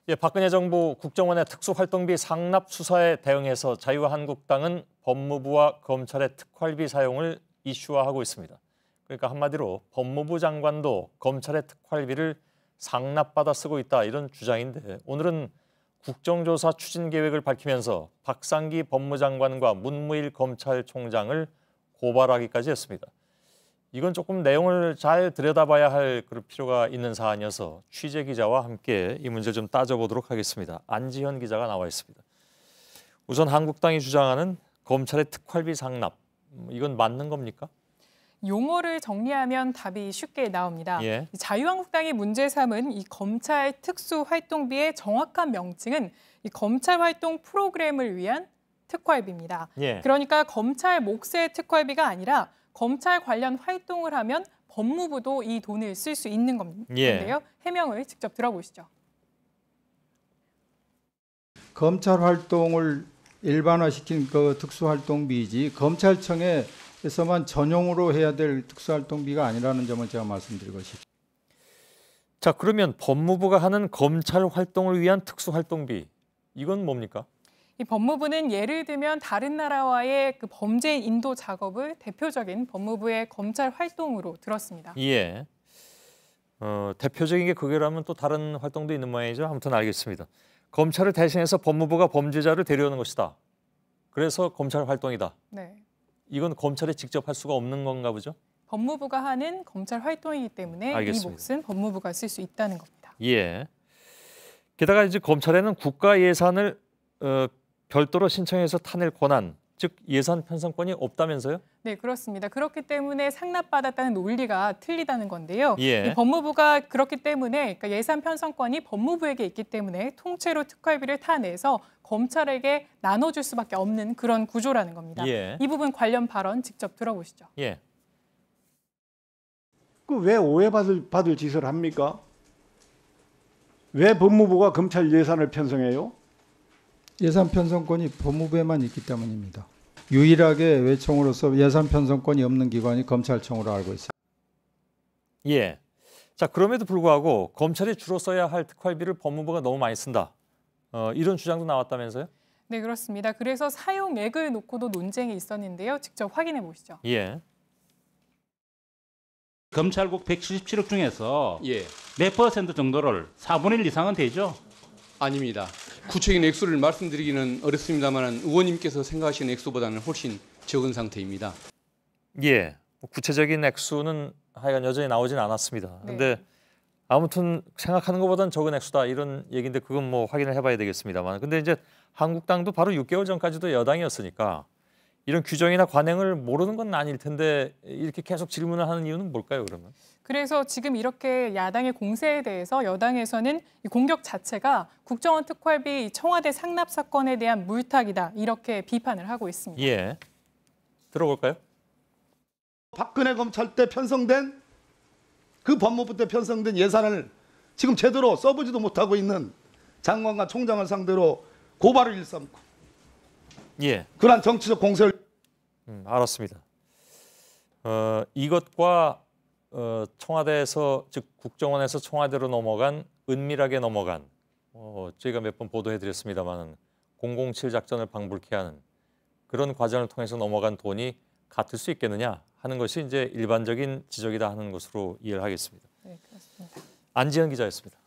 예, 박근혜 정부 국정원의 특수활동비 상납 수사에 대응해서 자유한국당은 법무부와 검찰의 특활비 사용을 이슈화하고 있습니다. 그러니까 한마디로 법무부 장관도 검찰의 특활비를 상납받아 쓰고 있다 이런 주장인데 오늘은 국정조사 추진 계획을 밝히면서 박상기 법무장관과 문무일 검찰총장을 고발하기까지 했습니다. 이건 조금 내용을 잘 들여다봐야 할 그럴 필요가 있는 사안이어서 취재 기자와 함께 이 문제 좀 따져보도록 하겠습니다. 안지현 기자가 나와 있습니다. 우선 한국당이 주장하는 검찰의 특활비 상납, 이건 맞는 겁니까? 용어를 정리하면 답이 쉽게 나옵니다. 예. 자유한국당이 문제 삼은 이 검찰 특수활동비의 정확한 명칭은 이 검찰활동 프로그램을 위한 특활비입니다. 예. 그러니까 검찰 몫의 특활비가 아니라 검찰 관련 활동을 하면 법무부도 이 돈을 쓸 수 있는 건데요. 해명을 직접 들어보시죠. 검찰 활동을 일반화시킨 그 특수활동비이지 검찰청에서만 전용으로 해야 될 특수활동비가 아니라는 점을 제가 말씀드리고 싶습니다. 자, 그러면 법무부가 하는 검찰 활동을 위한 특수활동비, 이건 뭡니까? 이 법무부는 예를 들면 다른 나라와의 그 범죄 인도 작업을 대표적인 법무부의 검찰 활동으로 들었습니다. 예. 대표적인 게 그게라면 또 다른 활동도 있는 모양이죠. 아무튼 알겠습니다. 검찰을 대신해서 법무부가 범죄자를 데려오는 것이다. 그래서 검찰 활동이다. 네. 이건 검찰이 직접 할 수가 없는 건가 보죠? 법무부가 하는 검찰 활동이기 때문에 알겠습니다. 이 몫은 법무부가 쓸 수 있다는 겁니다. 예. 게다가 이제 검찰에는 국가 예산을 별도로 신청해서 타낼 권한, 즉 예산 편성권이 없다면서요? 네, 그렇습니다. 그렇기 때문에 상납받았다는 논리가 틀리다는 건데요. 예. 이 법무부가 그렇기 때문에 그러니까 예산 편성권이 법무부에게 있기 때문에 통째로 특활비를 타내서 검찰에게 나눠줄 수밖에 없는 그런 구조라는 겁니다. 예. 이 부분 관련 발언 직접 들어보시죠. 예. 그 왜 오해받을 짓을 합니까? 왜 법무부가 검찰 예산을 편성해요? 예산 편성권이 법무부에만 있기 때문입니다. 유일하게 외청으로서 예산 편성권이 없는 기관이 검찰청으로 알고 있습니다. 예. 자, 그럼에도 불구하고 검찰이 주로 써야 할 특활비를 법무부가 너무 많이 쓴다. 이런 주장도 나왔다면서요? 네, 그렇습니다. 그래서 사용액을 놓고도 논쟁이 있었는데요. 직접 확인해 보시죠. 예. 검찰국 177억 중에서 예, 몇 퍼센트 정도를 4분의 1 이상은 되죠? 아닙니다. 구체적인 액수를 말씀드리기는 어렵습니다만 의원님께서 생각하시는 액수보다는 훨씬 적은 상태입니다. 예. 구체적인 액수는 하여간 여전히 나오진 않았습니다. 네. 근데 아무튼 생각하는 것보다는 적은 액수다 이런 얘기인데 그건 뭐 확인을 해봐야 되겠습니다만. 근데 이제 한국당도 바로 6개월 전까지도 여당이었으니까 이런 규정이나 관행을 모르는 건 아닐 텐데 이렇게 계속 질문을 하는 이유는 뭘까요, 그러면? 그래서 지금 이렇게 야당의 공세에 대해서 여당에서는 이 공격 자체가 국정원 특활비 청와대 상납 사건에 대한 물타기다 이렇게 비판을 하고 있습니다. 예. 들어볼까요? 박근혜 검찰 때 편성된 그 법무부 때 편성된 예산을 지금 제대로 써보지도 못하고 있는 장관과 총장을 상대로 고발을 일삼고 예. 그러한 정치적 공세를 알았습니다. 이것과 청와대에서 즉 국정원에서 청와대로 넘어간 은밀하게 넘어간 저희가 몇 번 보도해드렸습니다마는 007 작전을 방불케 하는 그런 과정을 통해서 넘어간 돈이 같을 수 있겠느냐 하는 것이 이제 일반적인 지적이다 하는 것으로 이해를 하겠습니다. 네, 그렇습니다. 안지현 기자였습니다.